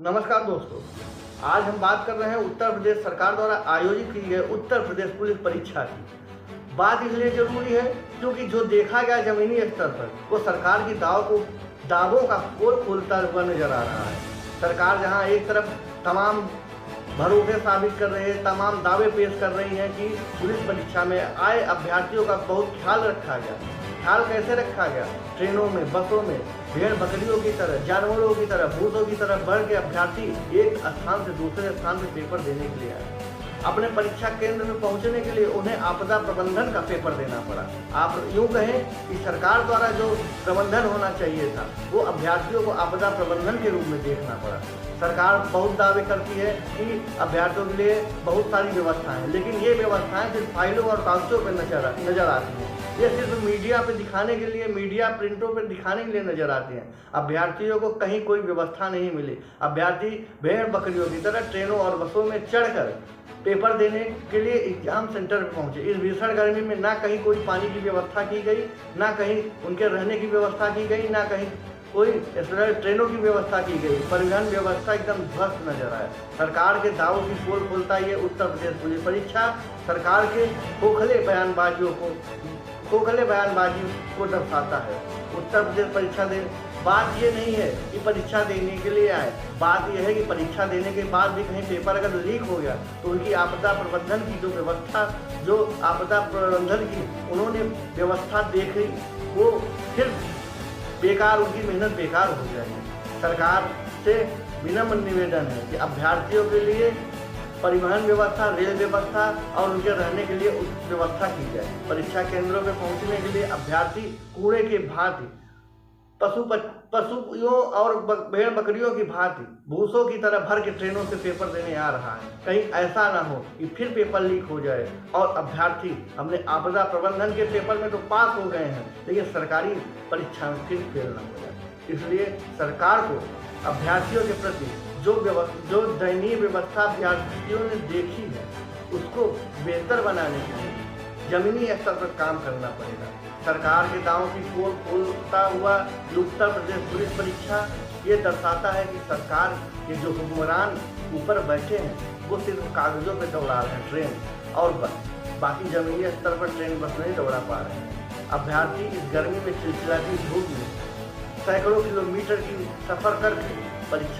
नमस्कार दोस्तों, आज हम बात कर रहे हैं उत्तर प्रदेश सरकार द्वारा आयोजित की गई उत्तर प्रदेश पुलिस परीक्षा की। बात इसलिए जरूरी है क्योंकि जो देखा गया जमीनी स्तर पर वो सरकार की दावों का पोल खोलता हुआ नजर आ रहा है। सरकार जहां एक तरफ तमाम भरोसे साबित कर रही है, तमाम दावे पेश कर रही हैं कि पुलिस परीक्षा में आए अभ्यर्थियों का बहुत ख्याल रखा गया। ख्याल कैसे रखा गया? ट्रेनों में, बसों में भेड़ बकरियों की तरह, जानवरों की तरह, भूतों की तरह बढ़ के अभ्यर्थी एक स्थान से दूसरे स्थान पर पेपर देने के लिए आए। अपने परीक्षा केंद्र में पहुंचने के लिए उन्हें आपदा प्रबंधन का पेपर देना पड़ा। आप यूं कहें कि सरकार द्वारा जो प्रबंधन होना चाहिए था वो अभ्यर्थियों को आपदा प्रबंधन के रूप में देखना पड़ा। सरकार बहुत दावे करती है कि अभ्यर्थियों के लिए बहुत सारी व्यवस्थाएं हैं, लेकिन ये व्यवस्थाएं सिर्फ फाइलों और कागजों पर नजर आती हैं। ये सिर्फ मीडिया पे दिखाने के लिए, मीडिया प्रिंटों पर दिखाने के लिए नजर आती हैं। अभ्यर्थियों को कहीं कोई व्यवस्था नहीं मिली। अभ्यर्थी भेड़ बकरियों की तरह ट्रेनों और बसों में चढ़कर पेपर देने के लिए एग्जाम सेंटर पर पहुंचे। इस भीषण गर्मी में ना कहीं कोई पानी की व्यवस्था की गई, ना कहीं उनके रहने की व्यवस्था की गई, ना कहीं कोई ट्रेनों की व्यवस्था की गई। परिवहन व्यवस्था एकदम ध्वस्त नजर आया। सरकार के दावों की पोल खोलता ये उत्तर प्रदेश पुलिस परीक्षा सरकार के खोखले बयानबाजी को दर्शाता है। उत्तर प्रदेश परीक्षा दे बात ये नहीं है कि परीक्षा देने के लिए आए, बात यह है कि परीक्षा देने के बाद भी कहीं पेपर अगर लीक हो गया तो उनकी आपदा प्रबंधन की जो आपदा प्रबंधन की उन्होंने व्यवस्था देखी वो फिर बेकार, उनकी मेहनत बेकार हो जाएगी। सरकार से विनम्र निवेदन है कि अभ्यर्थियों के लिए परिवहन व्यवस्था, रेल व्यवस्था और उनके रहने के लिए व्यवस्था की जाए। परीक्षा केंद्रों में पहुंचने के लिए अभ्यर्थी कूड़े के भांति, पशुओं और भेड़ बकरियों की भांति भूसों की तरह भर के ट्रेनों से पेपर देने आ रहा है। कहीं ऐसा ना हो कि फिर पेपर लीक हो जाए और अभ्यर्थी हमने आपदा प्रबंधन के पेपर में तो पास हो गए हैं लेकिन सरकारी परीक्षा में फिर फेल ना हो जाए। इसलिए सरकार को अभ्यर्थियों के प्रति जो दयनीय व्यवस्था अभ्यर्थियों ने देखी है उसको बेहतर बनाने के लिए जमीनी स्तर पर काम करना पड़ेगा। सरकार के दावों की पोल खोलता हुआ उत्तर प्रदेश पुलिस परीक्षा ये दर्शाता है कि सरकार के जो हुक्मरान ऊपर बैठे हैं वो सिर्फ कागजों पे दौड़ा रहे हैं ट्रेन और बस, बाकी जमीनी स्तर पर ट्रेन बस नहीं दौड़ा पा रहे हैं। अभ्यर्थी इस गर्मी में चिलचिलाती धूप में सैकड़ों किलोमीटर की सफर करके परीक्षा